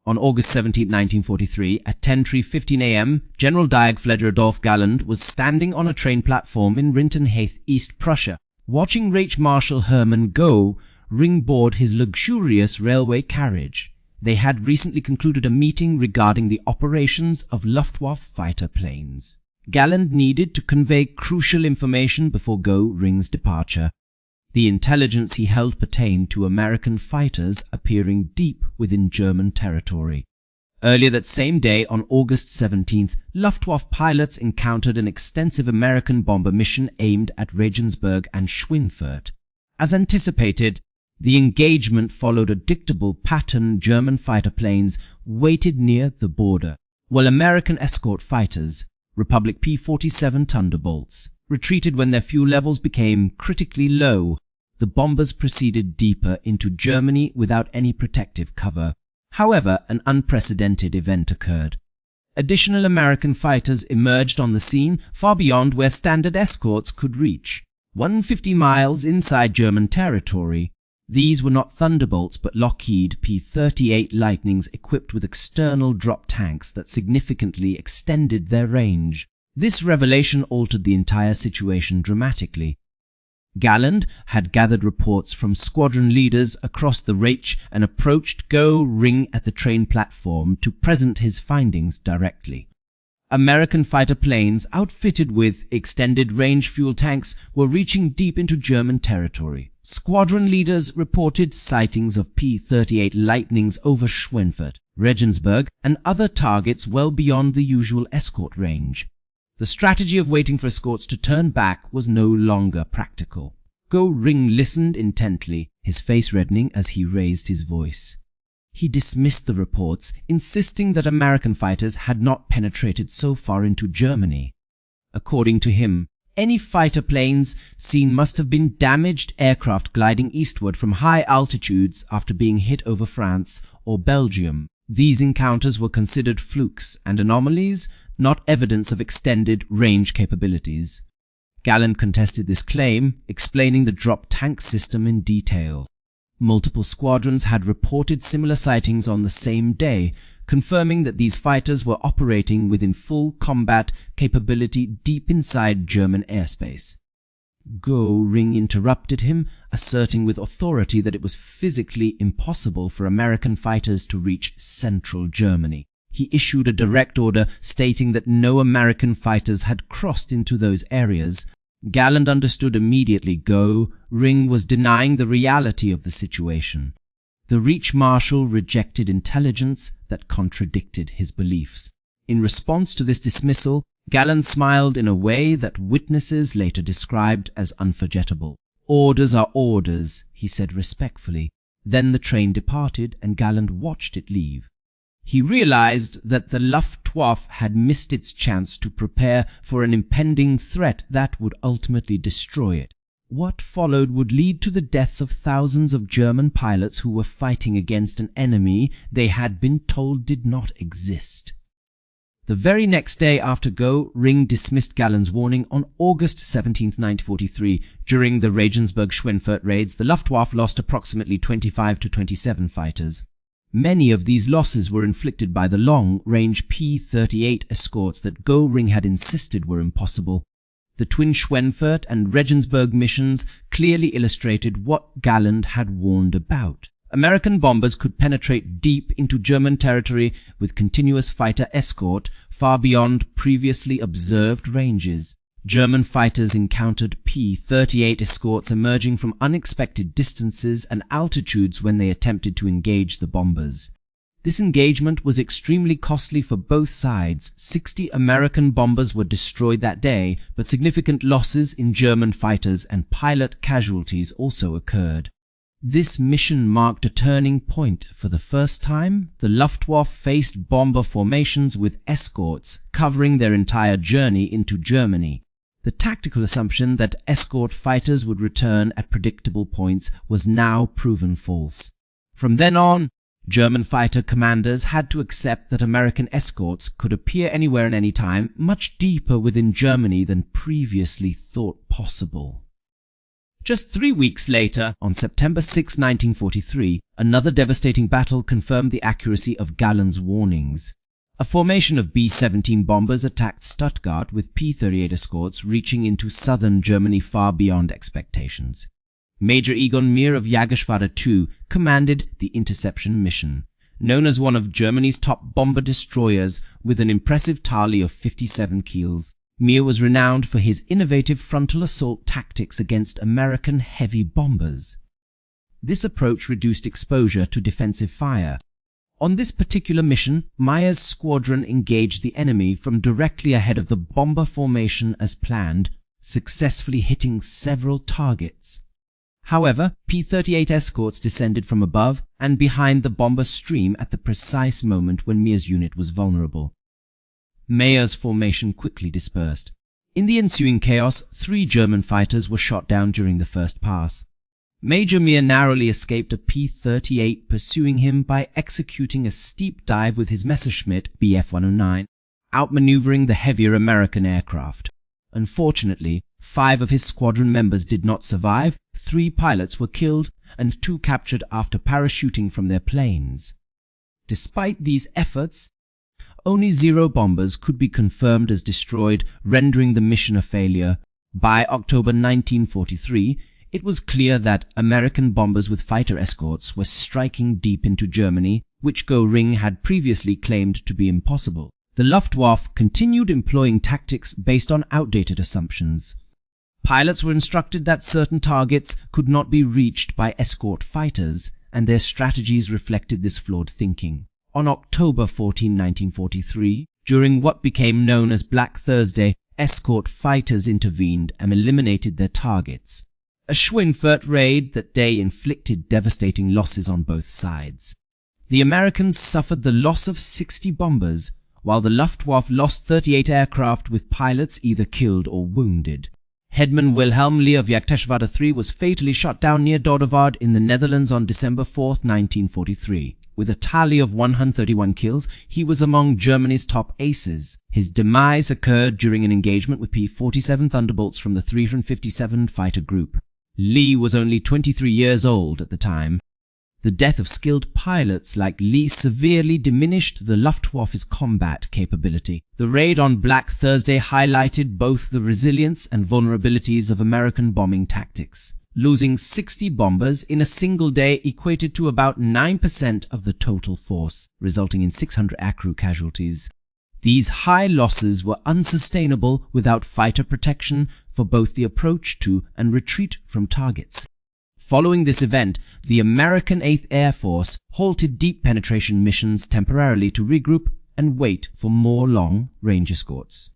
On August 17, 1943, at 10:15 a.m., General Diagfleger Adolf Galland was standing on a train platform in Rintenheath, East Prussia, watching Reich Marshal Hermann Göring board his luxurious railway carriage. They had recently concluded a meeting regarding the operations of Luftwaffe fighter planes. Galland needed to convey crucial information before Göring's departure. The intelligence he held pertained to American fighters appearing deep within German territory. Earlier that same day, on August 17th, Luftwaffe pilots encountered an extensive American bomber mission aimed at Regensburg and Schweinfurt. As anticipated, the engagement followed a predictable pattern. German fighter planes waited near the border, while American escort fighters, Republic P-47 Thunderbolts, retreated when their fuel levels became critically low. The bombers proceeded deeper into Germany without any protective cover. However, an unprecedented event occurred. Additional American fighters emerged on the scene far beyond where standard escorts could reach, 150 miles inside German territory. These were not Thunderbolts but Lockheed P-38 Lightnings equipped with external drop tanks that significantly extended their range. This revelation altered the entire situation dramatically. Galland had gathered reports from squadron leaders across the Reich and approached Göring at the train platform to present his findings directly. American fighter planes outfitted with extended-range fuel tanks were reaching deep into German territory. Squadron leaders reported sightings of P-38 Lightnings over Schweinfurt, Regensburg, and other targets well beyond the usual escort range. The strategy of waiting for escorts to turn back was no longer practical. Göring listened intently, his face reddening as he raised his voice. He dismissed the reports, insisting that American fighters had not penetrated so far into Germany. According to him, any fighter planes seen must have been damaged aircraft gliding eastward from high altitudes after being hit over France or Belgium. These encounters were considered flukes and anomalies, not evidence of extended range capabilities. Galland contested this claim, explaining the drop tank system in detail. Multiple squadrons had reported similar sightings on the same day, confirming that these fighters were operating within full combat capability deep inside German airspace. Göring interrupted him, asserting with authority that it was physically impossible for American fighters to reach central Germany. He issued a direct order stating that no American fighters had crossed into those areas. Galland understood immediately Göring was denying the reality of the situation. The Reich Marshal rejected intelligence that contradicted his beliefs. In response to this dismissal, Galland smiled in a way that witnesses later described as unforgettable. "Orders are orders," he said respectfully. Then the train departed and Galland watched it leave. He realized that the Luftwaffe had missed its chance to prepare for an impending threat that would ultimately destroy it. What followed would lead to the deaths of thousands of German pilots who were fighting against an enemy they had been told did not exist. The very next day after Göring dismissed Galland's warning, on August 17, 1943, during the Regensburg-Schweinfurt raids, the Luftwaffe lost approximately 25 to 27 fighters. Many of these losses were inflicted by the long-range P-38 escorts that Göring had insisted were impossible. The twin Schweinfurt and Regensburg missions clearly illustrated what Galland had warned about. American bombers could penetrate deep into German territory with continuous fighter escort far beyond previously observed ranges. German fighters encountered P-38 escorts emerging from unexpected distances and altitudes when they attempted to engage the bombers. This engagement was extremely costly for both sides. 60 American bombers were destroyed that day, but significant losses in German fighters and pilot casualties also occurred. This mission marked a turning point. For the first time, the Luftwaffe faced bomber formations with escorts covering their entire journey into Germany. The tactical assumption that escort fighters would return at predictable points was now proven false. From then on, German fighter commanders had to accept that American escorts could appear anywhere and any time, much deeper within Germany than previously thought possible. Just 3 weeks later, on September 6, 1943, another devastating battle confirmed the accuracy of Galland's warnings. A formation of B-17 bombers attacked Stuttgart with P-38 escorts reaching into southern Germany far beyond expectations. Major Egon Meyer of Jägerschwader II commanded the interception mission. Known as one of Germany's top bomber destroyers with an impressive tally of 57 kills, Meyer was renowned for his innovative frontal assault tactics against American heavy bombers. This approach reduced exposure to defensive fire. On this particular mission, Meyer's squadron engaged the enemy from directly ahead of the bomber formation as planned, successfully hitting several targets. However, P-38 escorts descended from above and behind the bomber stream at the precise moment when Meyer's unit was vulnerable. Meyer's formation quickly dispersed. In the ensuing chaos, 3 German fighters were shot down during the first pass. Major Meyer narrowly escaped a P-38 pursuing him by executing a steep dive with his Messerschmitt Bf-109, outmaneuvering the heavier American aircraft. Unfortunately, 5 of his squadron members did not survive, 3 pilots were killed, and 2 captured after parachuting from their planes. Despite these efforts, only 0 bombers could be confirmed as destroyed, rendering the mission a failure. By October 1943, it was clear that American bombers with fighter escorts were striking deep into Germany, which Göring had previously claimed to be impossible. The Luftwaffe continued employing tactics based on outdated assumptions. Pilots were instructed that certain targets could not be reached by escort fighters, and their strategies reflected this flawed thinking. On October 14, 1943, during what became known as Black Thursday, escort fighters intervened and eliminated their targets. A Schweinfurt raid that day inflicted devastating losses on both sides. The Americans suffered the loss of 60 bombers, while the Luftwaffe lost 38 aircraft with pilots either killed or wounded. Hermann Wilhelm Lee of Jägerschwader III was fatally shot down near Dodewaard in the Netherlands on December 4, 1943. With a tally of 131 kills, he was among Germany's top aces. His demise occurred during an engagement with P-47 Thunderbolts from the 357 Fighter Group. Lee was only 23 years old at the time. The death of skilled pilots like Lee severely diminished the Luftwaffe's combat capability. The raid on Black Thursday highlighted both the resilience and vulnerabilities of American bombing tactics. Losing 60 bombers in a single day equated to about 9% of the total force, resulting in 600 ACRU casualties. These high losses were unsustainable without fighter protection for both the approach to and retreat from targets. Following this event, the American 8th Air Force halted deep penetration missions temporarily to regroup and wait for more long-range escorts.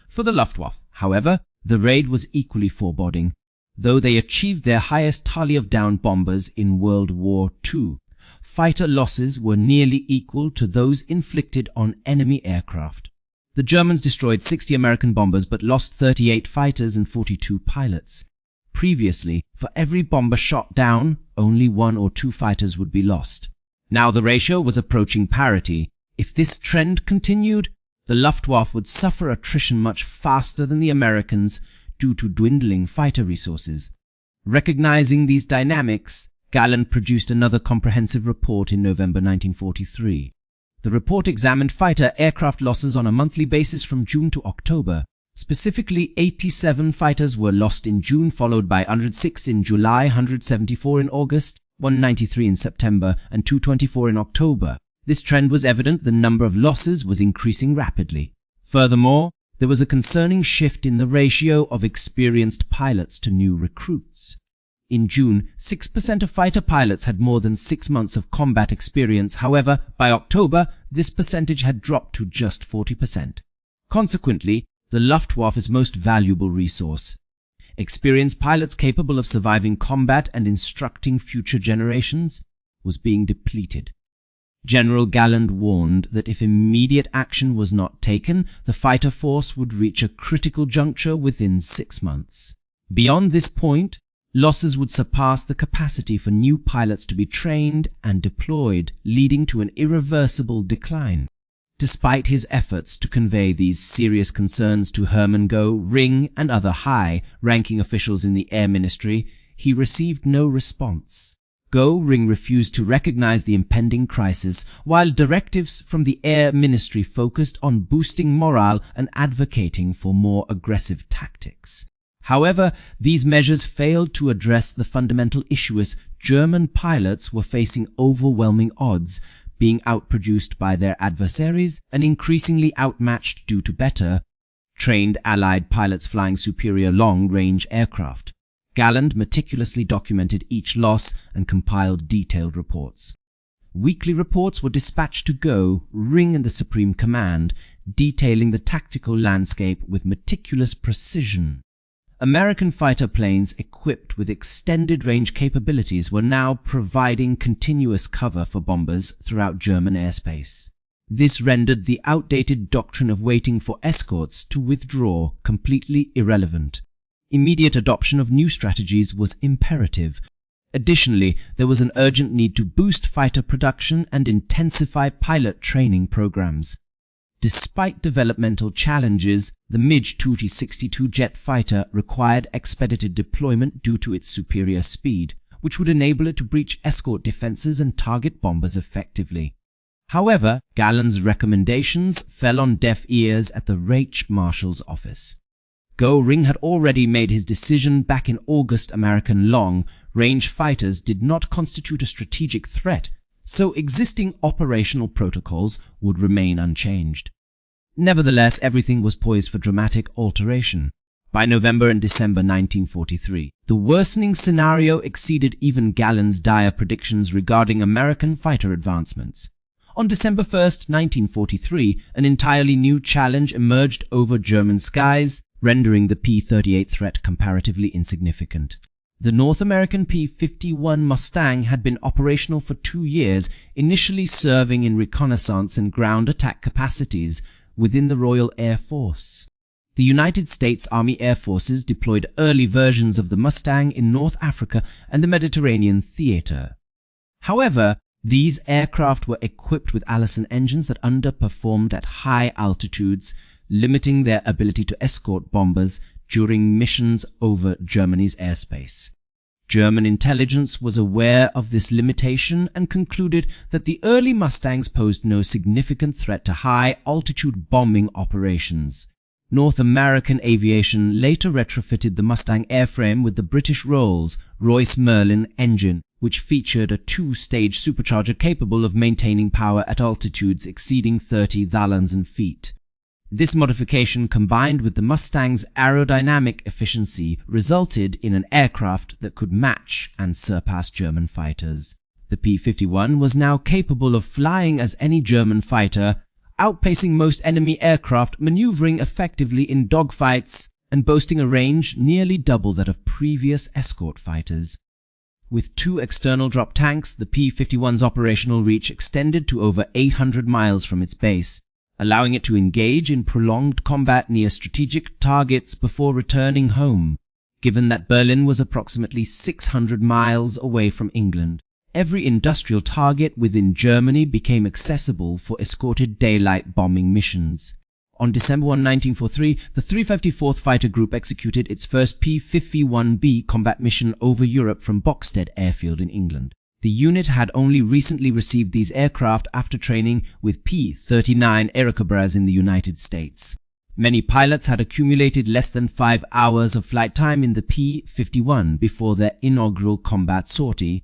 For the Luftwaffe, however, the raid was equally foreboding. Though they achieved their highest tally of downed bombers in World War II, fighter losses were nearly equal to those inflicted on enemy aircraft. The Germans destroyed 60 American bombers but lost 38 fighters and 42 pilots. Previously, for every bomber shot down, only 1 or 2 fighters would be lost. Now the ratio was approaching parity. If this trend continued, the Luftwaffe would suffer attrition much faster than the Americans due to dwindling fighter resources. Recognizing these dynamics, Galland produced another comprehensive report in November 1943. The report examined fighter aircraft losses on a monthly basis from June to October. Specifically, 87 fighters were lost in June, followed by 106 in July, 174 in August, 193 in September, and 224 in October. This trend was evident. The number of losses was increasing rapidly. Furthermore, there was a concerning shift in the ratio of experienced pilots to new recruits. In June, 6% of fighter pilots had more than 6 months of combat experience. However, by October, this percentage had dropped to just 40%. Consequently, the Luftwaffe's most valuable resource, experienced pilots capable of surviving combat and instructing future generations, was being depleted. General Galland warned that if immediate action was not taken, the fighter force would reach a critical juncture within 6 months. Beyond this point, losses would surpass the capacity for new pilots to be trained and deployed, leading to an irreversible decline. Despite his efforts to convey these serious concerns to Hermann Göring and other high-ranking officials in the Air Ministry, he received no response. Göring refused to recognize the impending crisis, while directives from the Air Ministry focused on boosting morale and advocating for more aggressive tactics. However, these measures failed to address the fundamental issue as German pilots were facing overwhelming odds, being outproduced by their adversaries and increasingly outmatched due to better trained Allied pilots flying superior long-range aircraft. Galland meticulously documented each loss and compiled detailed reports. Weekly reports were dispatched to Göring and the Supreme Command, detailing the tactical landscape with meticulous precision. American fighter planes equipped with extended range capabilities were now providing continuous cover for bombers throughout German airspace. This rendered the outdated doctrine of waiting for escorts to withdraw completely irrelevant. Immediate adoption of new strategies was imperative. Additionally, there was an urgent need to boost fighter production and intensify pilot training programs. Despite developmental challenges, the MiG-22 jet fighter required expedited deployment due to its superior speed, which would enable it to breach escort defenses and target bombers effectively. However, Galland's recommendations fell on deaf ears at the Reichsmarshal's office. Göring had already made his decision back in August. American long-range fighters did not constitute a strategic threat, so existing operational protocols would remain unchanged. Nevertheless, everything was poised for dramatic alteration. By November and December 1943, the worsening scenario exceeded even Galland's dire predictions regarding American fighter advancements. On December 1, 1943, an entirely new challenge emerged over German skies, rendering the P-38 threat comparatively insignificant. The North American P-51 Mustang had been operational for 2 years, initially serving in reconnaissance and ground attack capacities within the Royal Air Force. The United States Army Air Forces deployed early versions of the Mustang in North Africa and the Mediterranean theater. However, these aircraft were equipped with Allison engines that underperformed at high altitudes, limiting their ability to escort bombers during missions over Germany's airspace. German intelligence was aware of this limitation and concluded that the early Mustangs posed no significant threat to high-altitude bombing operations. North American aviation later retrofitted the Mustang airframe with the British Rolls-Royce Merlin engine, which featured a 2-stage supercharger capable of maintaining power at altitudes exceeding 30,000 feet. This modification, combined with the Mustang's aerodynamic efficiency, resulted in an aircraft that could match and surpass German fighters. The P-51 was now capable of flying as any German fighter, outpacing most enemy aircraft, maneuvering effectively in dogfights, and boasting a range nearly double that of previous escort fighters. With 2 external drop tanks, the P-51's operational reach extended to over 800 miles from its base, allowing it to engage in prolonged combat near strategic targets before returning home. Given that Berlin was approximately 600 miles away from England, every industrial target within Germany became accessible for escorted daylight bombing missions. On December 1, 1943, the 354th Fighter Group executed its first P-51B combat mission over Europe from Boxted Airfield in England. The unit had only recently received these aircraft after training with P-39 Airacobras in the United States. Many pilots had accumulated less than 5 hours of flight time in the P-51 before their inaugural combat sortie,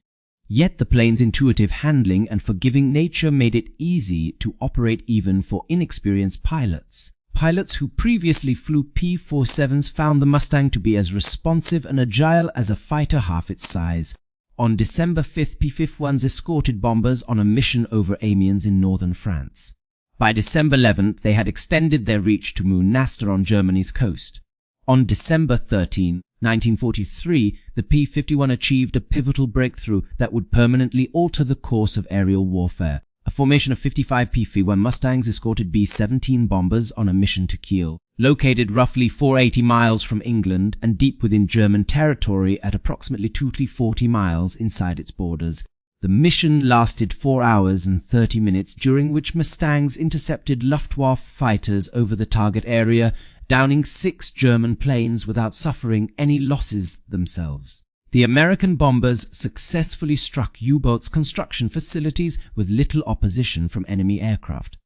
yet the plane's intuitive handling and forgiving nature made it easy to operate even for inexperienced pilots. Pilots who previously flew P-47s found the Mustang to be as responsive and agile as a fighter half its size. On December 5, P-51s escorted bombers on a mission over Amiens in northern France. By December 11, they had extended their reach to Münster on Germany's coast. On December 13, 1943, the P-51 achieved a pivotal breakthrough that would permanently alter the course of aerial warfare. A formation of 55 P-51 Mustangs escorted B-17 bombers on a mission to Kiel, located roughly 480 miles from England and deep within German territory at approximately 240 miles inside its borders. The mission lasted 4 hours and 30 minutes, during which Mustangs intercepted Luftwaffe fighters over the target area, downing 6 German planes without suffering any losses themselves. The American bombers successfully struck U-boats construction facilities with little opposition from enemy aircraft.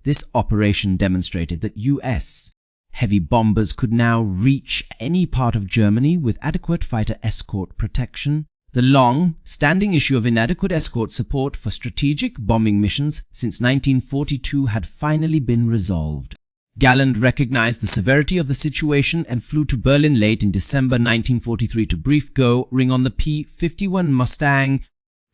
This operation demonstrated that U.S. heavy bombers could now reach any part of Germany with adequate fighter escort protection. The long-standing issue of inadequate escort support for strategic bombing missions since 1942 had finally been resolved. Galland recognized the severity of the situation and flew to Berlin late in December 1943 to brief Göring on the P-51 Mustang,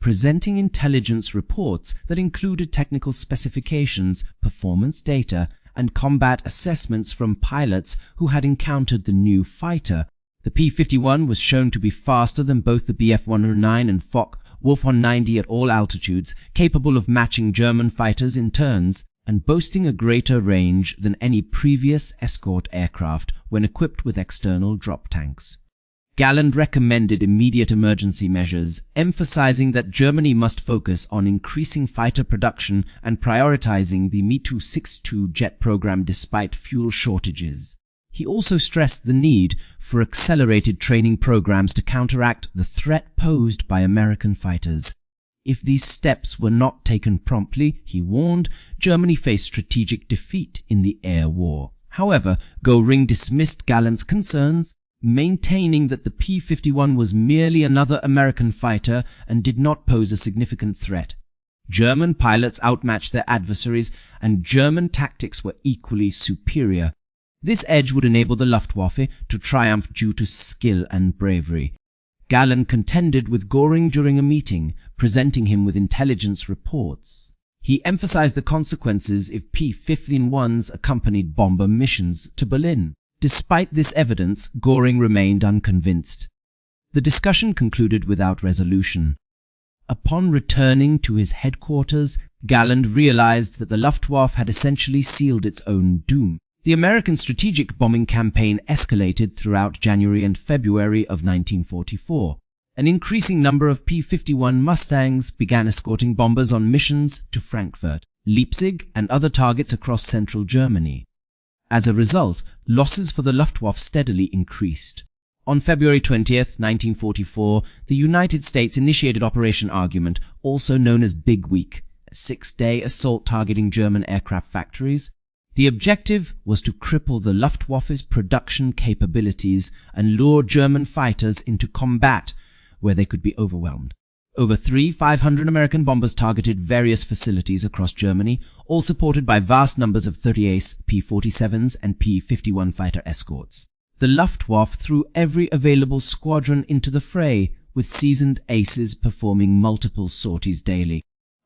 presenting intelligence reports that included technical specifications, performance data, and combat assessments from pilots who had encountered the new fighter. The P-51 was shown to be faster than both the Bf-109 and Focke-Wulf 190 at all altitudes, capable of matching German fighters in turns, and boasting a greater range than any previous escort aircraft when equipped with external drop tanks. Galland recommended immediate emergency measures, emphasizing that Germany must focus on increasing fighter production and prioritizing the Me-262 jet program despite fuel shortages. He also stressed the need for accelerated training programs to counteract the threat posed by American fighters. If these steps were not taken promptly, he warned, Germany faced strategic defeat in the air war. However, Göring dismissed Galland's concerns, maintaining that the P-51 was merely another American fighter and did not pose a significant threat. German pilots outmatched their adversaries, and German tactics were equally superior. This edge would enable the Luftwaffe to triumph due to skill and bravery. Galland contended with Göring during a meeting, presenting him with intelligence reports. He emphasized the consequences if P-51s accompanied bomber missions to Berlin. Despite this evidence, Göring remained unconvinced. The discussion concluded without resolution. Upon returning to his headquarters, Galland realized that the Luftwaffe had essentially sealed its own doom. The American strategic bombing campaign escalated throughout January and February of 1944. An increasing number of P-51 Mustangs began escorting bombers on missions to Frankfurt, Leipzig, and other targets across central Germany. As a result, losses for the Luftwaffe steadily increased. On February 20, 1944, the United States initiated Operation Argument, also known as Big Week, a 6-day assault targeting German aircraft factories. The objective was to cripple the Luftwaffe's production capabilities and lure German fighters into combat where they could be overwhelmed. Over 500 American bombers targeted various facilities across Germany, all supported by vast numbers of 30 Ace P-47s and P-51 fighter escorts. The Luftwaffe threw every available squadron into the fray, with seasoned aces performing multiple sorties daily.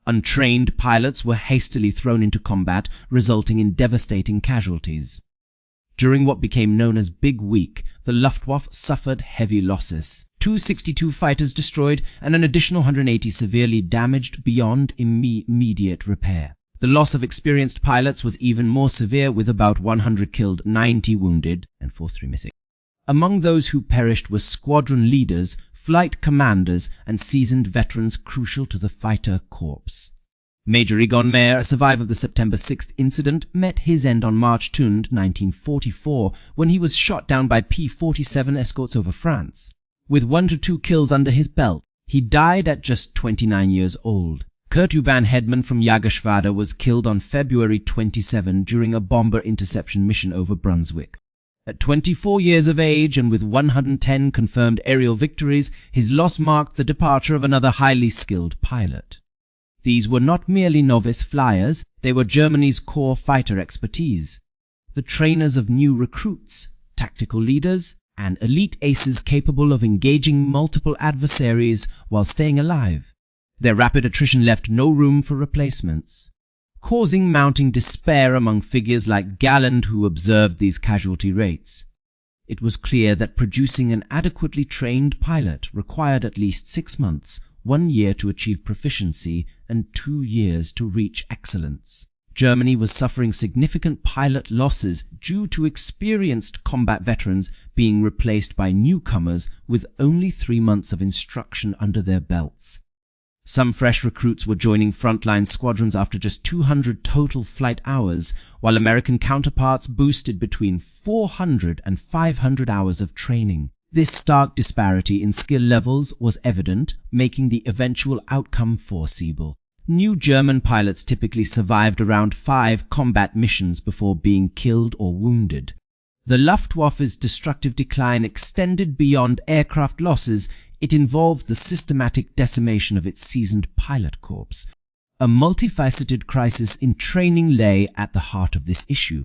Untrained pilots were hastily thrown into combat, resulting in devastating casualties. During what became known as Big Week, the Luftwaffe suffered heavy losses. 262 fighters destroyed and an additional 180 severely damaged beyond immediate repair. The loss of experienced pilots was even more severe, with about 100 killed, 90 wounded, and 43 missing. Among those who perished were squadron leaders, flight commanders, and seasoned veterans crucial to the fighter corps. Major Egon Mayer, a survivor of the September 6th incident, met his end on March 2, 1944, when he was shot down by P-47 escorts over France. With 1 to 2 kills under his belt, he died at just 29 years old. Kurt Urban Hedman from Jägerschwader was killed on February 27 during a bomber interception mission over Brunswick. At 24 years of age and with 110 confirmed aerial victories, his loss marked the departure of another highly skilled pilot. These were not merely novice flyers, they were Germany's core fighter expertise. The trainers of new recruits, tactical leaders, and elite aces capable of engaging multiple adversaries while staying alive. Their rapid attrition left no room for replacements, causing mounting despair among figures like Galland, who observed these casualty rates. It was clear that producing an adequately trained pilot required at least 6 months, 1 year to achieve proficiency, and 2 years to reach excellence. Germany was suffering significant pilot losses due to experienced combat veterans being replaced by newcomers with only 3 months of instruction under their belts. Some fresh recruits were joining frontline squadrons after just 200 total flight hours, while American counterparts boosted between 400 and 500 hours of training. This stark disparity in skill levels was evident, making the eventual outcome foreseeable. New German pilots typically survived around 5 combat missions before being killed or wounded. The Luftwaffe's destructive decline extended beyond aircraft losses. It involved the systematic decimation of its seasoned pilot corps. A multifaceted crisis in training lay at the heart of this issue.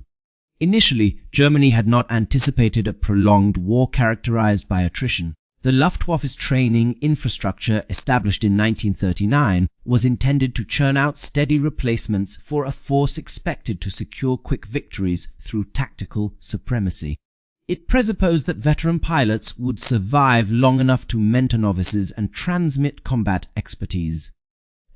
Initially, Germany had not anticipated a prolonged war characterized by attrition. The Luftwaffe's training infrastructure, established in 1939, was intended to churn out steady replacements for a force expected to secure quick victories through tactical supremacy. It presupposed that veteran pilots would survive long enough to mentor novices and transmit combat expertise.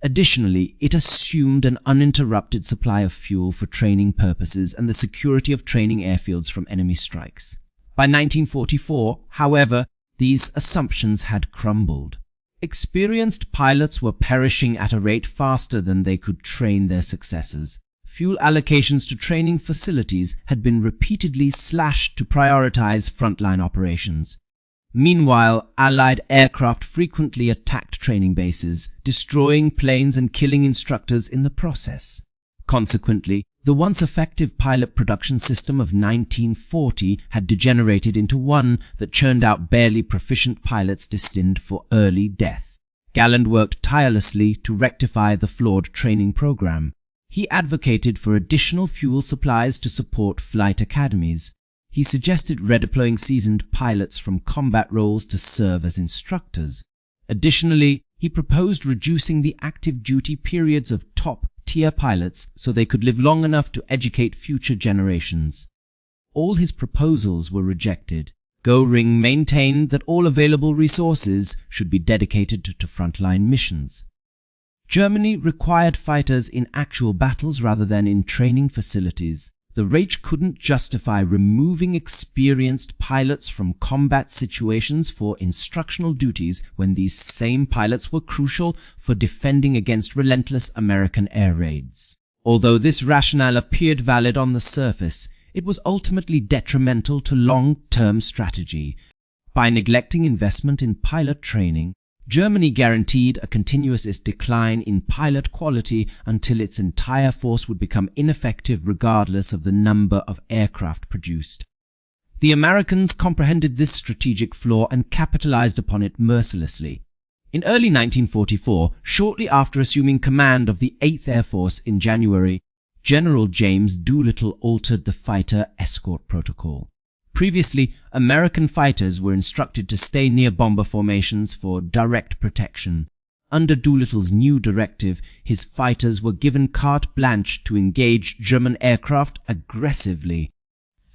Additionally, it assumed an uninterrupted supply of fuel for training purposes and the security of training airfields from enemy strikes. By 1944, however, these assumptions had crumbled. Experienced pilots were perishing at a rate faster than they could train their successors. Fuel allocations to training facilities had been repeatedly slashed to prioritize frontline operations. Meanwhile, Allied aircraft frequently attacked training bases, destroying planes and killing instructors in the process. Consequently, the once effective pilot production system of 1940 had degenerated into one that churned out barely proficient pilots destined for early death. Galland worked tirelessly to rectify the flawed training program. He advocated for additional fuel supplies to support flight academies. He suggested redeploying seasoned pilots from combat roles to serve as instructors. Additionally, he proposed reducing the active duty periods of top-tier pilots so they could live long enough to educate future generations. All his proposals were rejected. Göring maintained that all available resources should be dedicated to frontline missions. Germany required fighters in actual battles rather than in training facilities. The Reich couldn't justify removing experienced pilots from combat situations for instructional duties when these same pilots were crucial for defending against relentless American air raids. Although this rationale appeared valid on the surface, it was ultimately detrimental to long-term strategy. By neglecting investment in pilot training, Germany guaranteed a continuous decline in pilot quality until its entire force would become ineffective regardless of the number of aircraft produced. The Americans comprehended this strategic flaw and capitalized upon it mercilessly. In early 1944, shortly after assuming command of the 8th Air Force in January, General James Doolittle altered the fighter escort protocol. Previously, American fighters were instructed to stay near bomber formations for direct protection. Under Doolittle's new directive, his fighters were given carte blanche to engage German aircraft aggressively.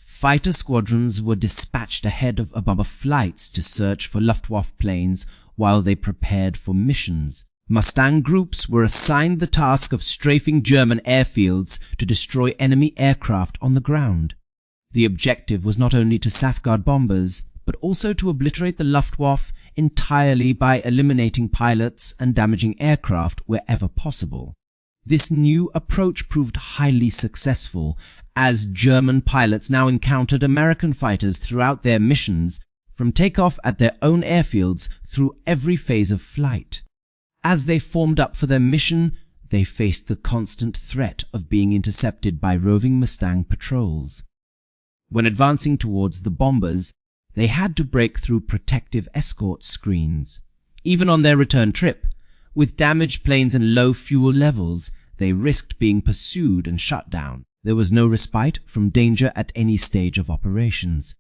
Fighter squadrons were dispatched ahead of bomber flights to search for Luftwaffe planes while they prepared for missions. Mustang groups were assigned the task of strafing German airfields to destroy enemy aircraft on the ground. The objective was not only to safeguard bombers, but also to obliterate the Luftwaffe entirely by eliminating pilots and damaging aircraft wherever possible. This new approach proved highly successful, as German pilots now encountered American fighters throughout their missions, from takeoff at their own airfields through every phase of flight. As they formed up for their mission, they faced the constant threat of being intercepted by roving Mustang patrols. When advancing towards the bombers, they had to break through protective escort screens. Even on their return trip, with damaged planes and low fuel levels, they risked being pursued and shut down. There was no respite from danger at any stage of operations.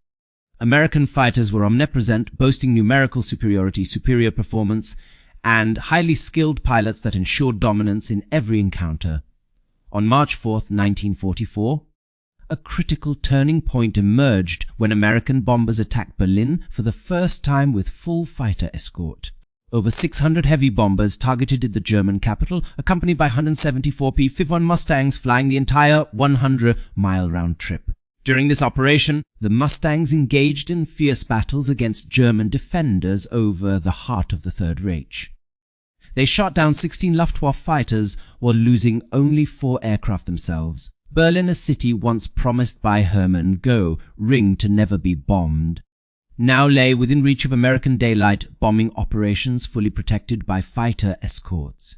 American fighters were omnipresent, boasting numerical superiority, superior performance, and highly skilled pilots that ensured dominance in every encounter. On March 4, 1944, a critical turning point emerged when American bombers attacked Berlin for the first time with full fighter escort. Over 600 heavy bombers targeted the German capital, accompanied by 174 P-51 Mustangs flying the entire 100-mile round trip. During this operation, the Mustangs engaged in fierce battles against German defenders over the heart of the Third Reich. They shot down 16 Luftwaffe fighters while losing only 4 aircraft themselves. Berlin, a city once promised by Hermann Göring to never be bombed, now lay within reach of American daylight bombing operations fully protected by fighter escorts.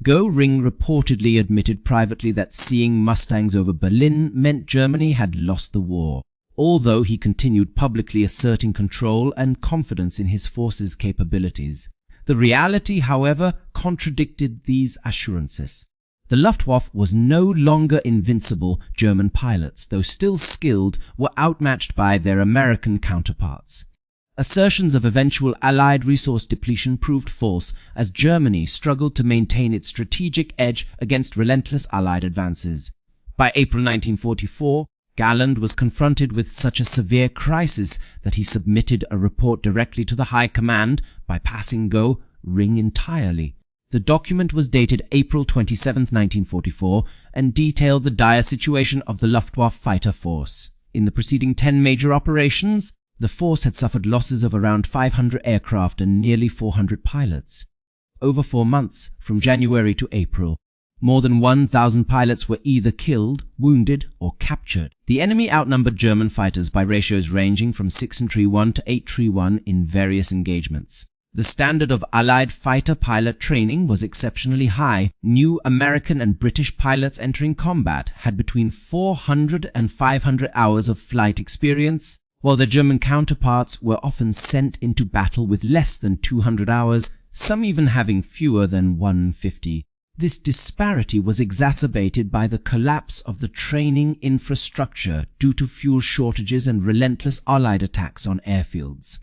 Göring reportedly admitted privately that seeing Mustangs over Berlin meant Germany had lost the war, although he continued publicly asserting control and confidence in his forces' capabilities. The reality, however, contradicted these assurances. The Luftwaffe was no longer invincible. German pilots, though still skilled, were outmatched by their American counterparts. Assertions of eventual Allied resource depletion proved false, as Germany struggled to maintain its strategic edge against relentless Allied advances. By April 1944, Galland was confronted with such a severe crisis that he submitted a report directly to the High Command, bypassing Göring entirely. The document was dated April 27, 1944, and detailed the dire situation of the Luftwaffe fighter force. In the preceding 10 major operations, the force had suffered losses of around 500 aircraft and nearly 400 pilots. Over 4 months, from January to April, more than 1,000 pilots were either killed, wounded, or captured. The enemy outnumbered German fighters by ratios ranging from 6-1 to 8-1 in various engagements. The standard of Allied fighter pilot training was exceptionally high. New American and British pilots entering combat had between 400 and 500 hours of flight experience, while their German counterparts were often sent into battle with less than 200 hours, some even having fewer than 150. This disparity was exacerbated by the collapse of the training infrastructure due to fuel shortages and relentless Allied attacks on airfields.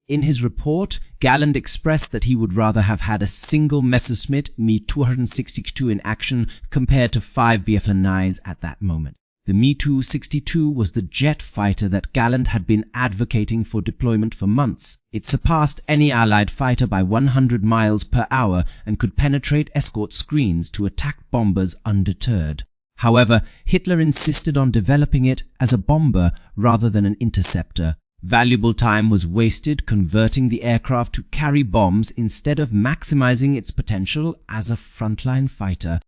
In his report, Galland expressed that he would rather have had a single Messerschmitt Me-262 in action compared to 5 Bf-9s at that moment. The Me-262 was the jet fighter that Galland had been advocating for deployment for months. It surpassed any Allied fighter by 100 miles per hour and could penetrate escort screens to attack bombers undeterred. However, Hitler insisted on developing it as a bomber rather than an interceptor. Valuable time was wasted converting the aircraft to carry bombs instead of maximizing its potential as a frontline fighter.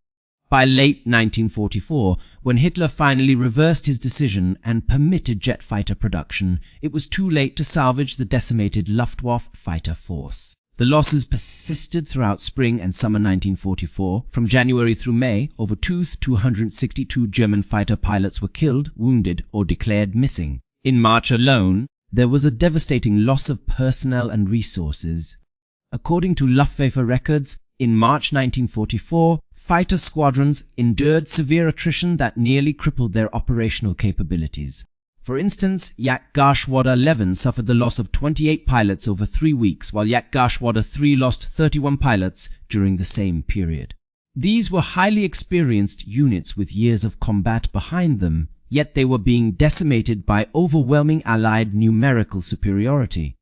By late 1944, when Hitler finally reversed his decision and permitted jet fighter production, it was too late to salvage the decimated Luftwaffe fighter force. The losses persisted throughout spring and summer 1944. From January through May, over 262 German fighter pilots were killed, wounded, or declared missing. In March alone, there was a devastating loss of personnel and resources. According to Luftwaffe records, in March 1944, fighter squadrons endured severe attrition that nearly crippled their operational capabilities. For instance, Jagdgeschwader 11 suffered the loss of 28 pilots over 3 weeks, while Jagdgeschwader 3 lost 31 pilots during the same period. These were highly experienced units with years of combat behind them, yet they were being decimated by overwhelming Allied numerical superiority.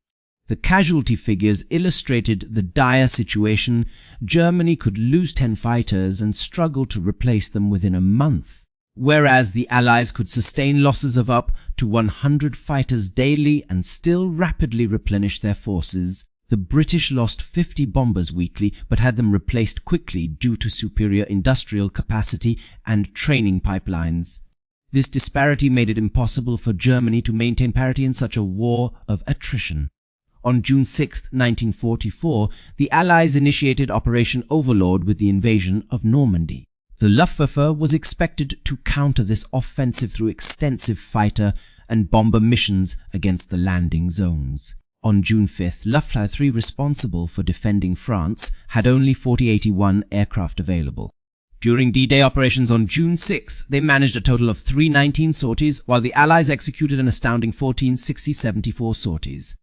The casualty figures illustrated the dire situation. Germany could lose 10 fighters and struggle to replace them within a month, whereas the Allies could sustain losses of up to 100 fighters daily and still rapidly replenish their forces. The British lost 50 bombers weekly but had them replaced quickly due to superior industrial capacity and training pipelines. This disparity made it impossible for Germany to maintain parity in such a war of attrition. On June 6, 1944, the Allies initiated Operation Overlord with the invasion of Normandy. The Luftwaffe was expected to counter this offensive through extensive fighter and bomber missions against the landing zones. On June 5, Luftwaffe 3, responsible for defending France, had only 4081 aircraft available. During D-Day operations on June 6, they managed a total of 319 sorties, while the Allies executed an astounding 1474 sorties.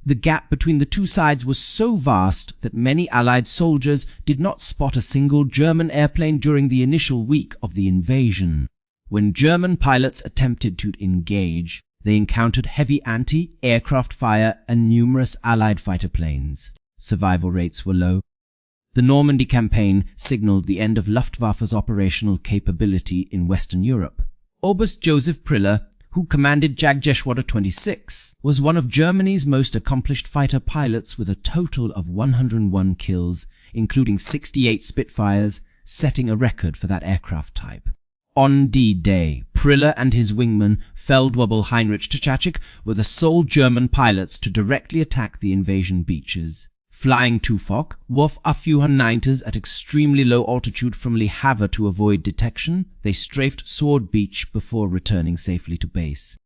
The gap between the two sides was so vast that many Allied soldiers did not spot a single German airplane during the initial week of the invasion. When German pilots attempted to engage, they encountered heavy anti-aircraft fire and numerous Allied fighter planes. Survival rates were low. The Normandy campaign signaled the end of Luftwaffe's operational capability in Western Europe. Oberst Joseph Priller, who commanded Jagdgeschwader 26, was one of Germany's most accomplished fighter pilots with a total of 101 kills, including 68 Spitfires, setting a record for that aircraft type. On D-Day, Priller and his wingman, Feldwebel Heinrich Tschachik, were the sole German pilots to directly attack the invasion beaches. Flying Tufok, Wolf A-490s at extremely low altitude from Le Havre to avoid detection, they strafed Sword Beach before returning safely to base.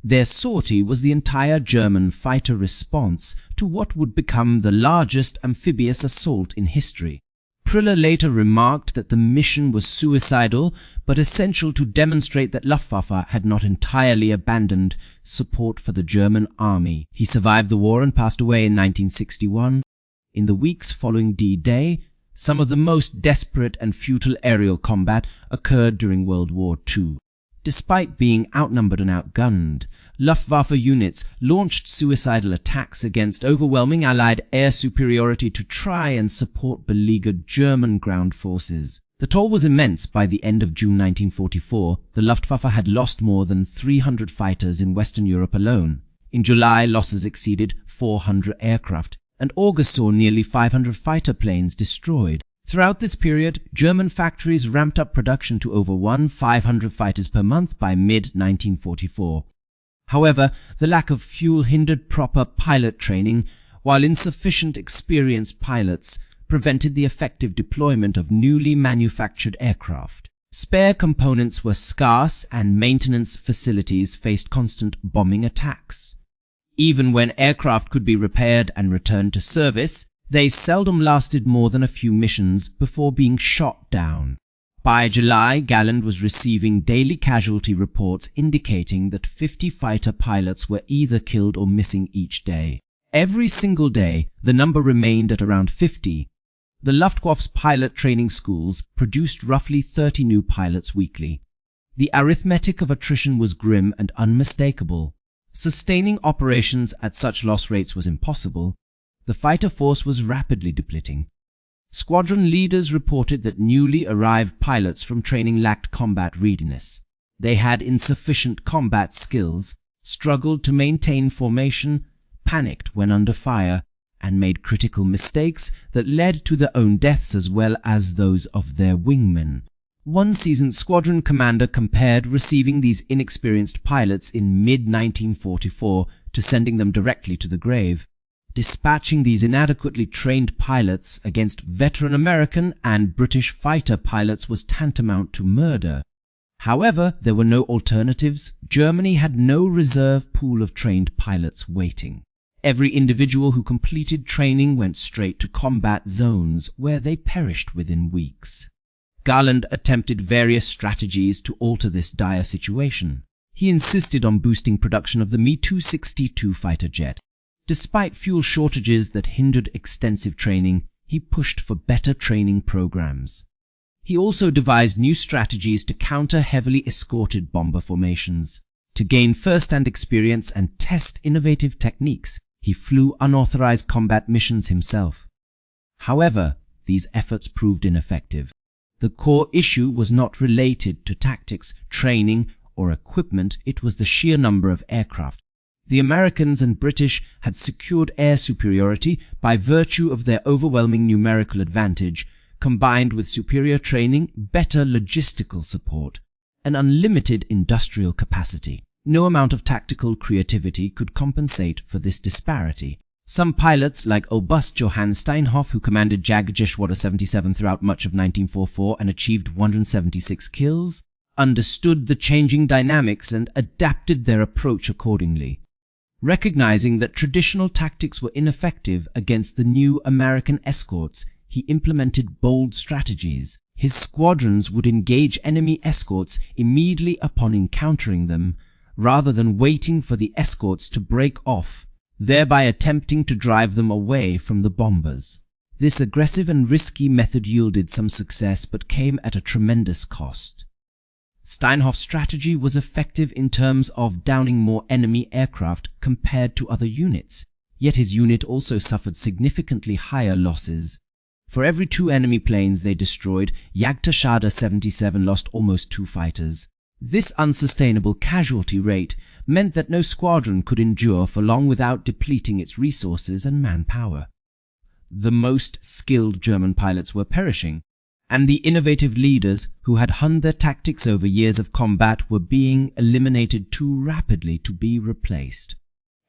Their sortie was the entire German fighter response to what would become the largest amphibious assault in history. Priller later remarked that the mission was suicidal but essential to demonstrate that Luftwaffe had not entirely abandoned support for the German army. He survived the war and passed away in 1961. In the weeks following D-Day, some of the most desperate and futile aerial combat occurred during World War II. Despite being outnumbered and outgunned, Luftwaffe units launched suicidal attacks against overwhelming Allied air superiority to try and support beleaguered German ground forces. The toll was immense. By the end of June 1944, the Luftwaffe had lost more than 300 fighters in Western Europe alone. In July, losses exceeded 400 aircraft, and August saw nearly 500 fighter planes destroyed. Throughout this period, German factories ramped up production to over 500 fighters per month by mid-1944. However, the lack of fuel hindered proper pilot training, while insufficient experienced pilots prevented the effective deployment of newly manufactured aircraft. Spare components were scarce and maintenance facilities faced constant bombing attacks. Even when aircraft could be repaired and returned to service, they seldom lasted more than a few missions before being shot down. By July, Galland was receiving daily casualty reports indicating that 50 fighter pilots were either killed or missing each day. Every single day, the number remained at around 50. The Luftwaffe's pilot training schools produced roughly 30 new pilots weekly. The arithmetic of attrition was grim and unmistakable. Sustaining operations at such loss rates was impossible. The fighter force was rapidly depleting. Squadron leaders reported that newly arrived pilots from training lacked combat readiness. They had insufficient combat skills, struggled to maintain formation, panicked when under fire, and made critical mistakes that led to their own deaths as well as those of their wingmen. One seasoned squadron commander compared receiving these inexperienced pilots in mid-1944 to sending them directly to the grave. Dispatching these inadequately trained pilots against veteran American and British fighter pilots was tantamount to murder. However, there were no alternatives. Germany had no reserve pool of trained pilots waiting. Every individual who completed training went straight to combat zones where they perished within weeks. Galland attempted various strategies to alter this dire situation. He insisted on boosting production of the Me-262 fighter jet. Despite fuel shortages that hindered extensive training, he pushed for better training programs. He also devised new strategies to counter heavily escorted bomber formations. To gain first-hand experience and test innovative techniques, he flew unauthorized combat missions himself. However, these efforts proved ineffective. The core issue was not related to tactics, training, or equipment. It was the sheer number of aircraft. The Americans and British had secured air superiority by virtue of their overwhelming numerical advantage, combined with superior training, better logistical support, and unlimited industrial capacity. No amount of tactical creativity could compensate for this disparity. Some pilots, like Oberst Johann Steinhoff, who commanded Jägergeschwader 77 throughout much of 1944 and achieved 176 kills, understood the changing dynamics and adapted their approach accordingly. Recognizing that traditional tactics were ineffective against the new American escorts, he implemented bold strategies. His squadrons would engage enemy escorts immediately upon encountering them, rather than waiting for the escorts to break off, thereby attempting to drive them away from the bombers. This aggressive and risky method yielded some success but came at a tremendous cost. Steinhoff's strategy was effective in terms of downing more enemy aircraft compared to other units, yet his unit also suffered significantly higher losses. For every 2 enemy planes they destroyed, Jagdgeschwader 77 lost almost 2 fighters. This unsustainable casualty rate meant that no squadron could endure for long without depleting its resources and manpower. The most skilled German pilots were perishing, and the innovative leaders who had honed their tactics over years of combat were being eliminated too rapidly to be replaced.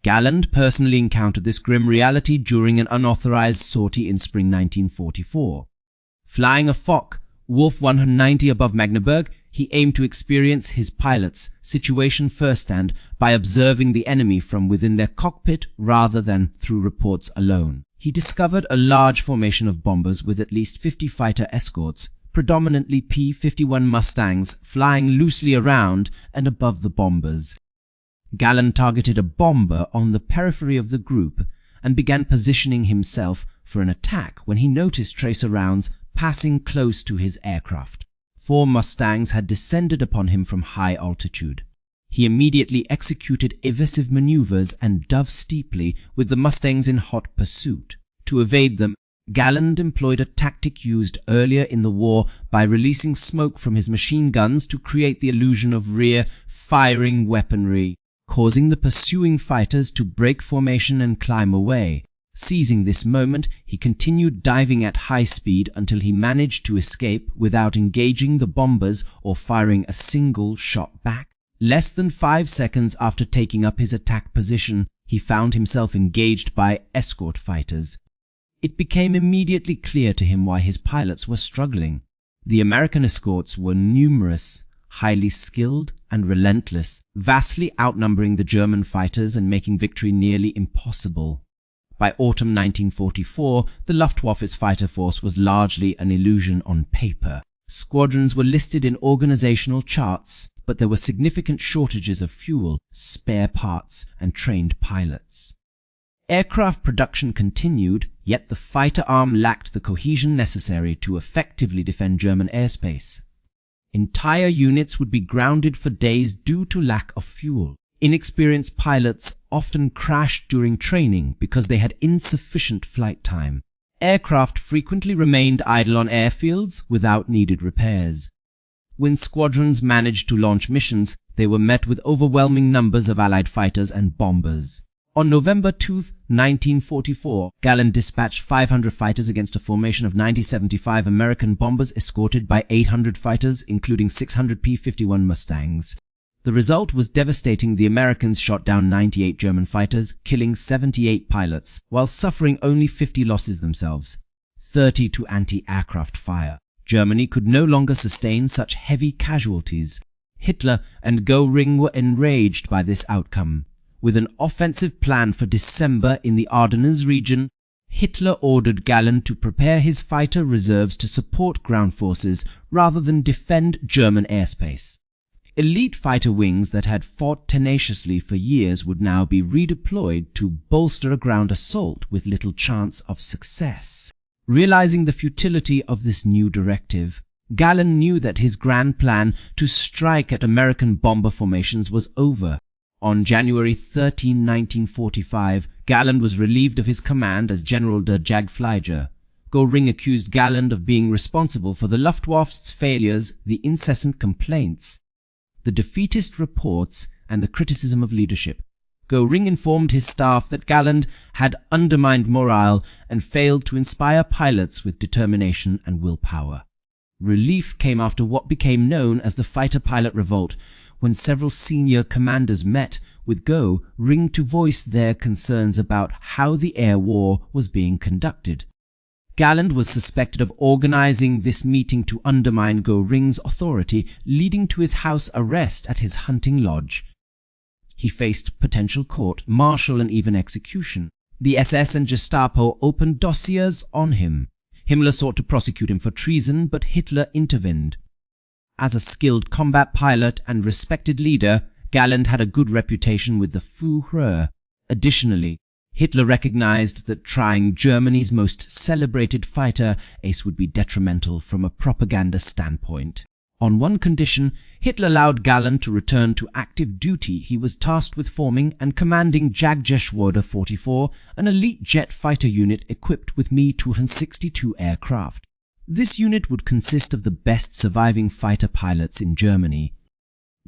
Galland personally encountered this grim reality during an unauthorized sortie in spring 1944. Flying a Fokker Wolf 190 above Magdeburg, he aimed to experience his pilot's situation firsthand by observing the enemy from within their cockpit rather than through reports alone. He discovered a large formation of bombers with at least 50 fighter escorts, predominantly P-51 Mustangs, flying loosely around and above the bombers. Galland targeted a bomber on the periphery of the group and began positioning himself for an attack when he noticed tracer rounds passing close to his aircraft. 4 Mustangs had descended upon him from high altitude. He immediately executed evasive maneuvers and dove steeply with the Mustangs in hot pursuit. To evade them, Galland employed a tactic used earlier in the war by releasing smoke from his machine guns to create the illusion of rear-firing weaponry, causing the pursuing fighters to break formation and climb away. Seizing this moment, he continued diving at high speed until he managed to escape without engaging the bombers or firing a single shot back. Less than 5 seconds after taking up his attack position, he found himself engaged by escort fighters. It became immediately clear to him why his pilots were struggling. The American escorts were numerous, highly skilled, and relentless, vastly outnumbering the German fighters and making victory nearly impossible. By autumn 1944, the Luftwaffe's fighter force was largely an illusion on paper. Squadrons were listed in organizational charts, but there were significant shortages of fuel, spare parts, and trained pilots. Aircraft production continued, yet the fighter arm lacked the cohesion necessary to effectively defend German airspace. Entire units would be grounded for days due to lack of fuel. Inexperienced pilots often crashed during training because they had insufficient flight time. Aircraft frequently remained idle on airfields without needed repairs. When squadrons managed to launch missions, they were met with overwhelming numbers of Allied fighters and bombers. On November 2, 1944, Galland dispatched 500 fighters against a formation of 90-75 American bombers escorted by 800 fighters, including 600 P-51 Mustangs. The result was devastating. The Americans shot down 98 German fighters, killing 78 pilots, while suffering only 50 losses themselves, 30 to anti-aircraft fire. Germany could no longer sustain such heavy casualties. Hitler and Göring were enraged by this outcome. With an offensive plan for December in the Ardennes region, Hitler ordered Galland to prepare his fighter reserves to support ground forces rather than defend German airspace. Elite fighter wings that had fought tenaciously for years would now be redeployed to bolster a ground assault with little chance of success. Realizing the futility of this new directive, Galland knew that his grand plan to strike at American bomber formations was over. On January 13, 1945, Galland was relieved of his command as General der Jagdflieger. Göring accused Galland of being responsible for the Luftwaffe's failures, the incessant complaints, the defeatist reports, and the criticism of leadership. Göring informed his staff that Galland had undermined morale and failed to inspire pilots with determination and willpower. Relief came after what became known as the fighter pilot revolt, when several senior commanders met with Göring to voice their concerns about how the air war was being conducted. Galland was suspected of organizing this meeting to undermine Göring's authority, leading to his house arrest at his hunting lodge. He faced potential court-martial and even execution. The SS and Gestapo opened dossiers on him. Himmler sought to prosecute him for treason, but Hitler intervened. As a skilled combat pilot and respected leader, Galland had a good reputation with the Führer. Additionally, Hitler recognized that trying Germany's most celebrated fighter ace would be detrimental from a propaganda standpoint. On one condition, Hitler allowed Galland to return to active duty. He was tasked with forming and commanding Jagdgeschwader 44, an elite jet fighter unit equipped with Me-262 aircraft. This unit would consist of the best surviving fighter pilots in Germany.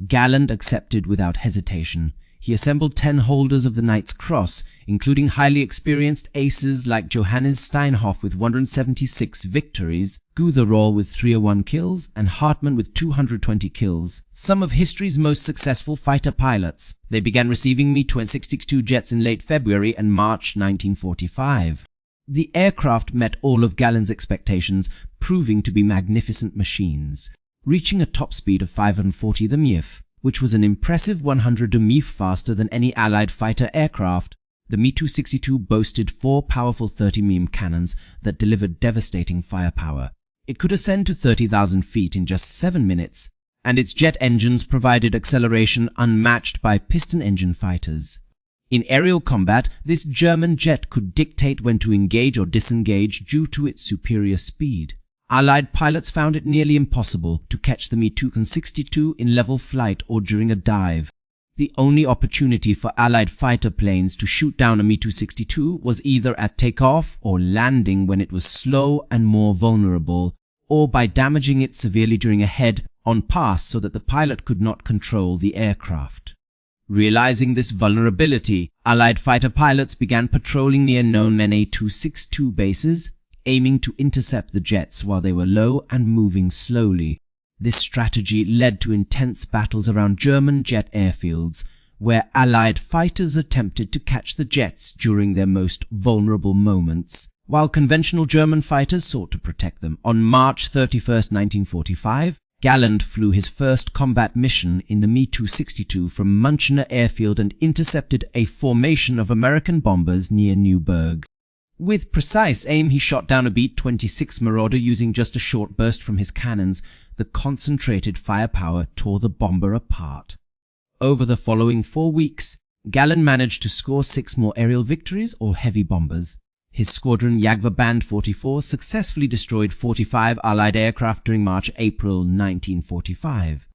Galland accepted without hesitation. he assembled 10 holders of the Knight's Cross, including highly experienced aces like Johannes Steinhoff with 176 victories, Gutherall with 301 kills, and Hartmann with 220 kills. Some of history's most successful fighter pilots. They began receiving Mi-26 jets in late February and March 1945. The aircraft met all of Galland's expectations, proving to be magnificent machines, reaching a top speed of 540 mph, which was an impressive 100 mph faster than any Allied fighter aircraft. The Mi-262 boasted 4 powerful 30 mm cannons that delivered devastating firepower. It could ascend to 30,000 feet in just 7 minutes, and its jet engines provided acceleration unmatched by piston-engine fighters. In aerial combat, this German jet could dictate when to engage or disengage due to its superior speed. Allied pilots found it nearly impossible to catch the Mi-262 in level flight or during a dive. The only opportunity for Allied fighter planes to shoot down a Mi-262 was either at takeoff or landing when it was slow and more vulnerable, or by damaging it severely during a head-on pass so that the pilot could not control the aircraft. Realizing this vulnerability, Allied fighter pilots began patrolling near known Ma-262 bases, aiming to intercept the jets while they were low and moving slowly. This strategy led to intense battles around German jet airfields, where Allied fighters attempted to catch the jets during their most vulnerable moments, while conventional German fighters sought to protect them. On March 31, 1945, Galland flew his first combat mission in the Mi-262 from Münchener Airfield and intercepted a formation of American bombers near Neuburg. With precise aim, he shot down a B-26 Marauder using just a short burst from his cannons. The concentrated firepower tore the bomber apart. Over the following 4 weeks, Galland managed to score 6 more aerial victories, all heavy bombers. His squadron Jagdverband Band 44 successfully destroyed 45 Allied aircraft during March-April 1945.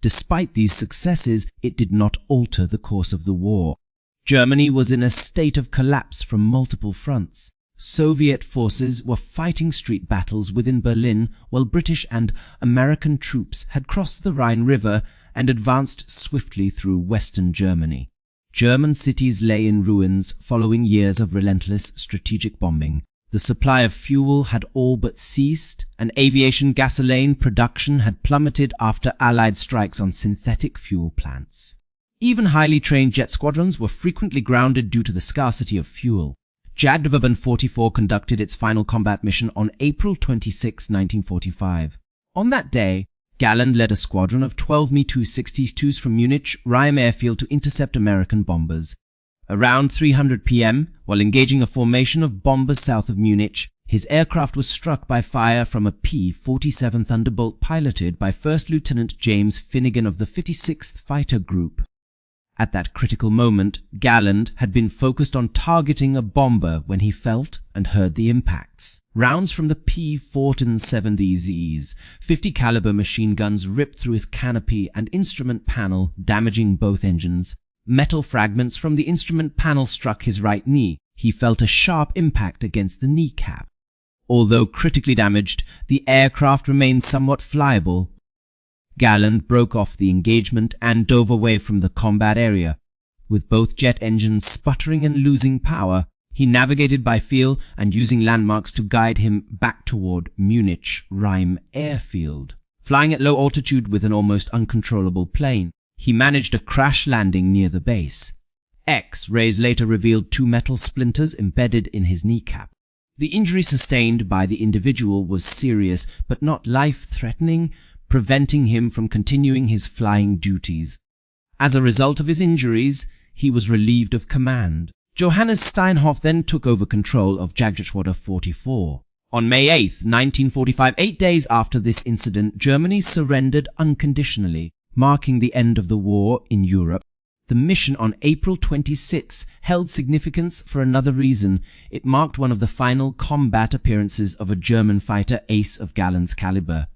Despite these successes, it did not alter the course of the war. Germany was in a state of collapse from multiple fronts. Soviet forces were fighting street battles within Berlin, while British and American troops had crossed the Rhine River and advanced swiftly through western Germany. German cities lay in ruins following years of relentless strategic bombing. The supply of fuel had all but ceased, and aviation gasoline production had plummeted after Allied strikes on synthetic fuel plants. Even highly trained jet squadrons were frequently grounded due to the scarcity of fuel. Jagdverband Band 44 conducted its final combat mission on April 26, 1945. On that day, Galland led a squadron of 12 Mi-262s from Munich Rhein airfield to intercept American bombers. Around 3:00 p.m., while engaging a formation of bombers south of Munich, his aircraft was struck by fire from a P-47 Thunderbolt piloted by First Lieutenant James Finnegan of the 56th Fighter Group. At that critical moment, Galland had been focused on targeting a bomber when he felt and heard the impacts. Rounds from the P-47Zs, 50 caliber machine guns ripped through his canopy and instrument panel, damaging both engines. Metal fragments from the instrument panel struck his right knee. He felt a sharp impact against the kneecap. Although critically damaged, the aircraft remained somewhat flyable. Galland broke off the engagement and dove away from the combat area. With both jet engines sputtering and losing power, he navigated by feel and using landmarks to guide him back toward Munich Rhein airfield. Flying at low altitude with an almost uncontrollable plane, he managed a crash landing near the base. X-rays later revealed 2 metal splinters embedded in his kneecap. The injury sustained by the individual was serious but not life-threatening, preventing him from continuing his flying duties. As a result of his injuries, he was relieved of command. Johannes Steinhoff then took over control of Jagdgeschwader 44. On May 8, 1945, 8 days after this incident, Germany surrendered unconditionally, marking the end of the war in Europe. The mission on April 26 held significance for another reason. It marked one of the final combat appearances of a German fighter ace of Galland's caliber.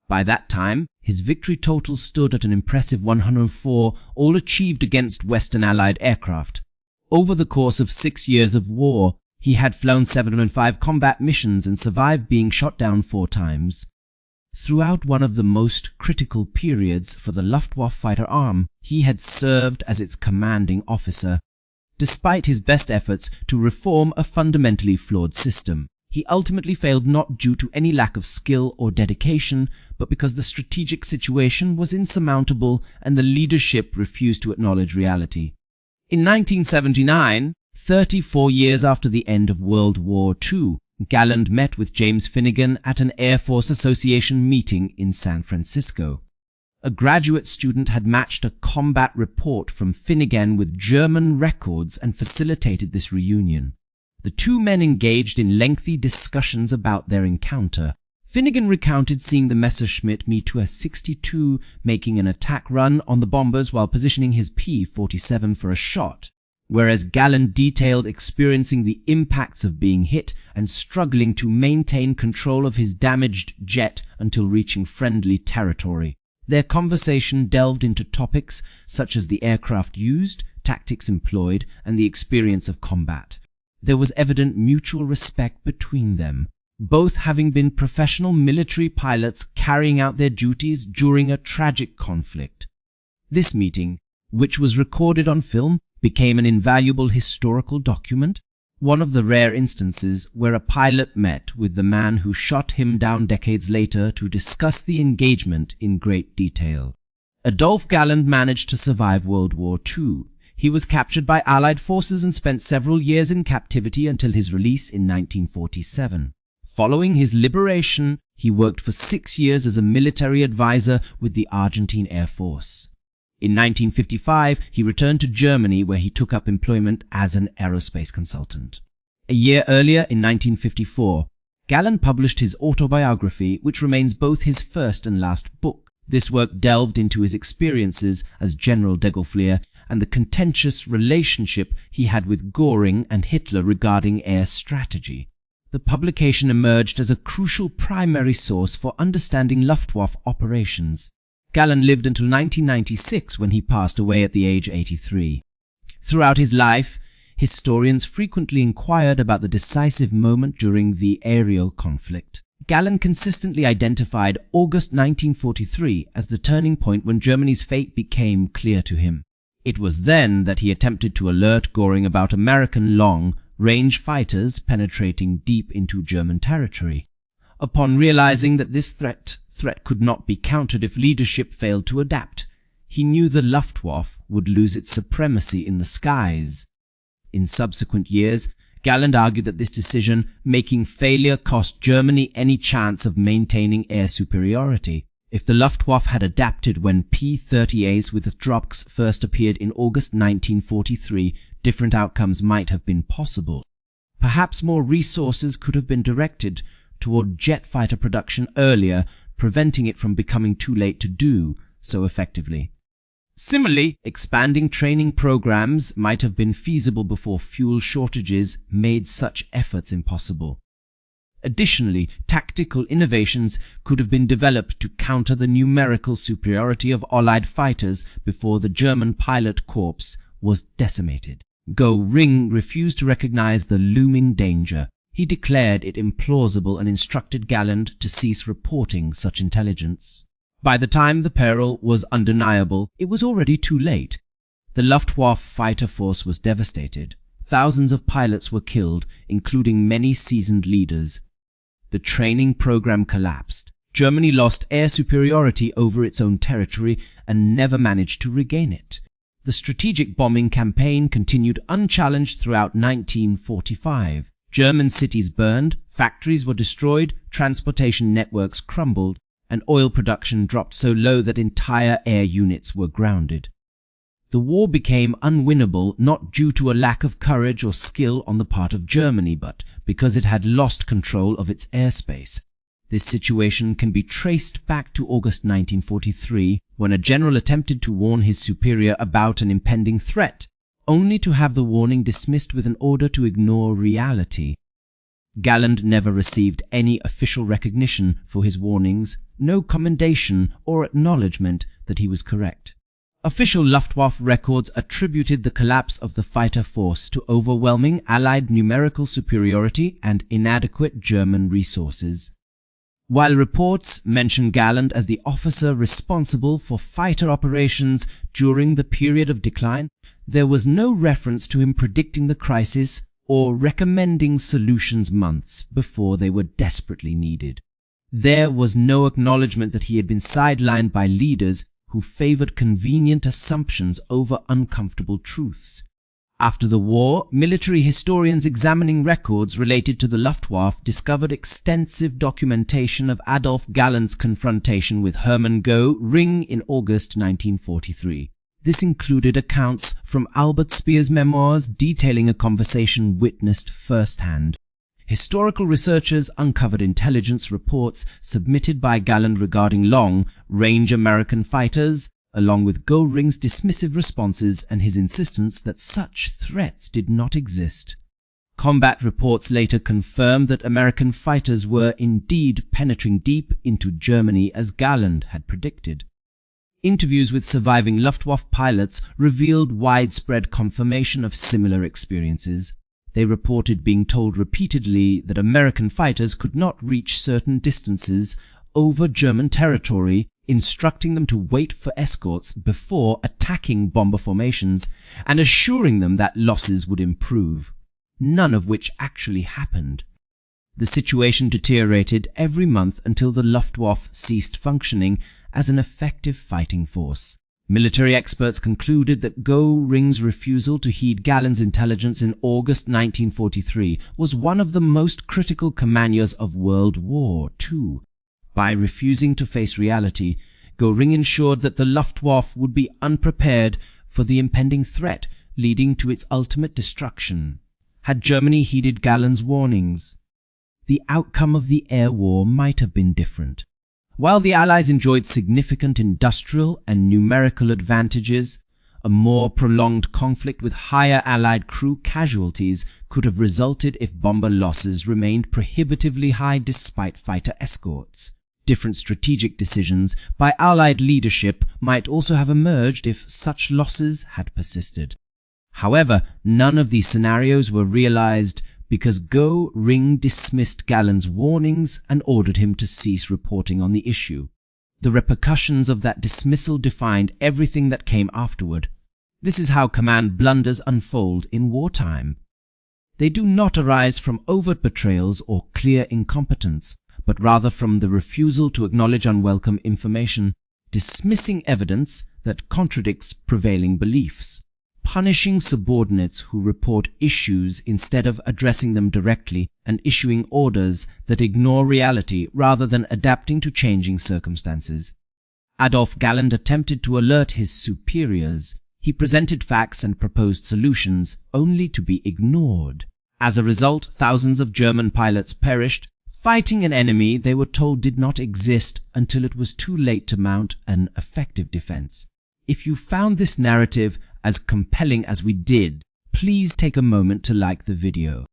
By that time, his victory total stood at an impressive 104, all achieved against Western Allied aircraft. Over the course of 6 years of war, he had flown 705 combat missions and survived being shot down 4 times. Throughout one of the most critical periods for the Luftwaffe fighter arm, he had served as its commanding officer. Despite his best efforts to reform a fundamentally flawed system, he ultimately failed not due to any lack of skill or dedication, but because the strategic situation was insurmountable and the leadership refused to acknowledge reality. In 1979, 34 years after the end of World War II, Galland met with James Finnegan at an Air Force Association meeting in San Francisco. A graduate student had matched a combat report from Finnegan with German records and facilitated this reunion. The two men engaged in lengthy discussions about their encounter. Finnegan recounted seeing the Messerschmitt Mi-62 making an attack run on the bombers while positioning his P-47 for a shot, whereas Galland detailed experiencing the impacts of being hit and struggling to maintain control of his damaged jet until reaching friendly territory. Their conversation delved into topics such as the aircraft used, tactics employed, and the experience of combat. There was evident mutual respect between them, both having been professional military pilots carrying out their duties during a tragic conflict. This meeting, which was recorded on film, became an invaluable historical document, one of the rare instances where a pilot met with the man who shot him down decades later to discuss the engagement in great detail. Adolf Galland managed to survive World War II. He was captured by Allied forces and spent several years in captivity until his release in 1947. Following his liberation, he worked for 6 years as a military advisor with the Argentine Air Force. In 1955, he returned to Germany where he took up employment as an aerospace consultant. A year earlier, in 1954, Galland published his autobiography, which remains both his first and last book. This work delved into his experiences as General de Gaulle and the contentious relationship he had with Göring and Hitler regarding air strategy. The publication emerged as a crucial primary source for understanding Luftwaffe operations. Galland lived until 1996 when he passed away at the age of 83. Throughout his life, historians frequently inquired about the decisive moment during the aerial conflict. Galland consistently identified August 1943 as the turning point when Germany's fate became clear to him. It was then that he attempted to alert Göring about American long-range fighters penetrating deep into German territory. Upon realizing that this threat could not be countered if leadership failed to adapt, he knew the Luftwaffe would lose its supremacy in the skies. In subsequent years, Galland argued that this decision-making failure cost Germany any chance of maintaining air superiority. If the Luftwaffe had adapted when P-38s with drops first appeared in August 1943, different outcomes might have been possible. Perhaps more resources could have been directed toward jet fighter production earlier, preventing it from becoming too late to do so effectively. Similarly, expanding training programs might have been feasible before fuel shortages made such efforts impossible. Additionally, tactical innovations could have been developed to counter the numerical superiority of Allied fighters before the German pilot corps was decimated. Göring refused to recognize the looming danger. He declared it implausible and instructed Galland to cease reporting such intelligence. By the time the peril was undeniable, it was already too late. The Luftwaffe fighter force was devastated. Thousands of pilots were killed, including many seasoned leaders. The training program collapsed. Germany lost air superiority over its own territory and never managed to regain it. The strategic bombing campaign continued unchallenged throughout 1945. German cities burned, factories were destroyed, transportation networks crumbled, and oil production dropped so low that entire air units were grounded. The war became unwinnable not due to a lack of courage or skill on the part of Germany, but because it had lost control of its airspace. This situation can be traced back to August 1943, when a general attempted to warn his superior about an impending threat, only to have the warning dismissed with an order to ignore reality. Galland never received any official recognition for his warnings, no commendation or acknowledgement that he was correct. Official Luftwaffe records attributed the collapse of the fighter force to overwhelming Allied numerical superiority and inadequate German resources. While reports mention Galland as the officer responsible for fighter operations during the period of decline, there was no reference to him predicting the crisis or recommending solutions months before they were desperately needed. There was no acknowledgement that he had been sidelined by leaders who favored convenient assumptions over uncomfortable truths. After the war, military historians examining records related to the Luftwaffe discovered extensive documentation of Adolf Galland's confrontation with Hermann Göring in August 1943. This included accounts from Albert Speer's memoirs detailing a conversation witnessed firsthand. Historical researchers uncovered intelligence reports submitted by Galland regarding long-range American fighters, along with Göring's dismissive responses and his insistence that such threats did not exist. Combat reports later confirmed that American fighters were indeed penetrating deep into Germany as Galland had predicted. Interviews with surviving Luftwaffe pilots revealed widespread confirmation of similar experiences. They reported being told repeatedly that American fighters could not reach certain distances over German territory, instructing them to wait for escorts before attacking bomber formations and assuring them that losses would improve, none of which actually happened. The situation deteriorated every month until the Luftwaffe ceased functioning as an effective fighting force. Military experts concluded that Göring's refusal to heed Galland's intelligence in August 1943 was one of the most critical commanders of World War II. By refusing to face reality, Göring ensured that the Luftwaffe would be unprepared for the impending threat, leading to its ultimate destruction. Had Germany heeded Galland's warnings, the outcome of the air war might have been different. While the Allies enjoyed significant industrial and numerical advantages, a more prolonged conflict with higher Allied crew casualties could have resulted if bomber losses remained prohibitively high despite fighter escorts. Different strategic decisions by Allied leadership might also have emerged if such losses had persisted. However, none of these scenarios were realized because Göring dismissed Galland's warnings and ordered him to cease reporting on the issue. The repercussions of that dismissal defined everything that came afterward. This is how command blunders unfold in wartime. They do not arise from overt betrayals or clear incompetence, but rather from the refusal to acknowledge unwelcome information, dismissing evidence that contradicts prevailing beliefs, punishing subordinates who report issues instead of addressing them directly, and issuing orders that ignore reality rather than adapting to changing circumstances. Adolf Galland attempted to alert his superiors. He presented facts and proposed solutions, only to be ignored. As a result, thousands of German pilots perished, fighting an enemy they were told did not exist until it was too late to mount an effective defense. If you found this narrative as compelling as we did, please take a moment to like the video.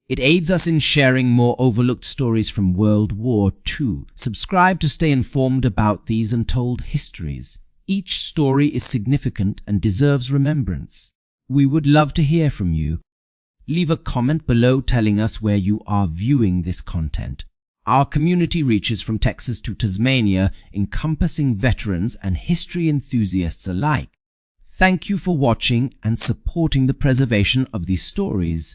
It aids us in sharing more overlooked stories from World War II. Subscribe to stay informed about these untold histories. Each story is significant and deserves remembrance. We would love to hear from you. Leave a comment below telling us where you are viewing this content. Our community reaches from Texas to Tasmania, encompassing veterans and history enthusiasts alike. Thank you for watching and supporting the preservation of these stories.